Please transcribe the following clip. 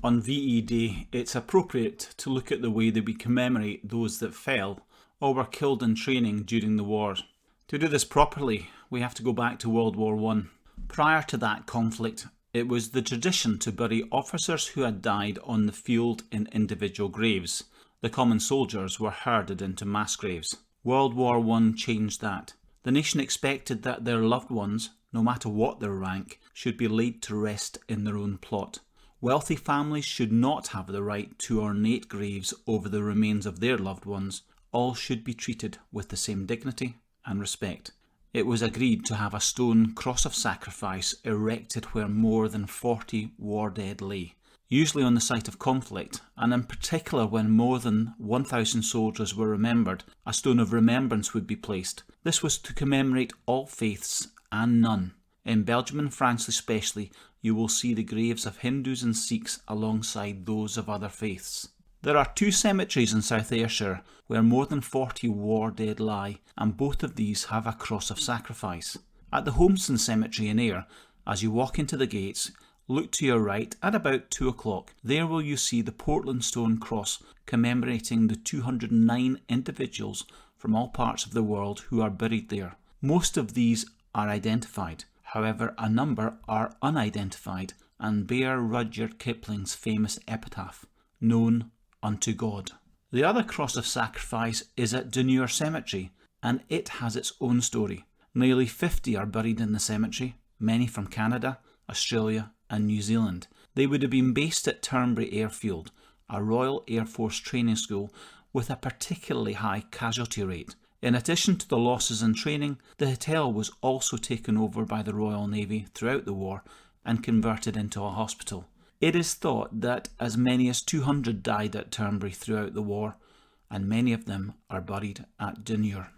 On VE Day, it's appropriate to look at the way that we commemorate those that fell or were killed in training during the war. To do this properly, we have to go back to World War I. Prior to that conflict, it was the tradition to bury officers who had died on the field in individual graves. The common soldiers were herded into mass graves. World War I changed that. The nation expected that their loved ones, no matter what their rank, should be laid to rest in their own plot. Wealthy families should not have the right to ornate graves over the remains of their loved ones. All should be treated with the same dignity and respect. It was agreed to have a stone cross of sacrifice erected where more than 40 war dead lay, usually on the site of conflict, and in particular when more than 1,000 soldiers were remembered, a stone of remembrance would be placed. This was to commemorate all faiths and none. In Belgium and France especially, you will see the graves of Hindus and Sikhs alongside those of other faiths. There are 2 cemeteries in South Ayrshire where more than 40 war dead lie, and both of these have a cross of sacrifice. At the Holmeston Cemetery in Ayr, as you walk into the gates, look to your right at about 2 o'clock. There will you see the Portland Stone Cross commemorating the 209 individuals from all parts of the world who are buried there. Most of these are identified. However, a number are unidentified and bear Rudyard Kipling's famous epitaph, "Known unto God." The other cross of sacrifice is at Dunure Cemetery, and it has its own story. Nearly 50 are buried in the cemetery, many from Canada, Australia and New Zealand. They would have been based at Turnberry Airfield, a Royal Air Force training school with a particularly high casualty rate. In addition to the losses in training, the hotel was also taken over by the Royal Navy throughout the war and converted into a hospital. It is thought that as many as 200 died at Turnberry throughout the war, and many of them are buried at Dunure.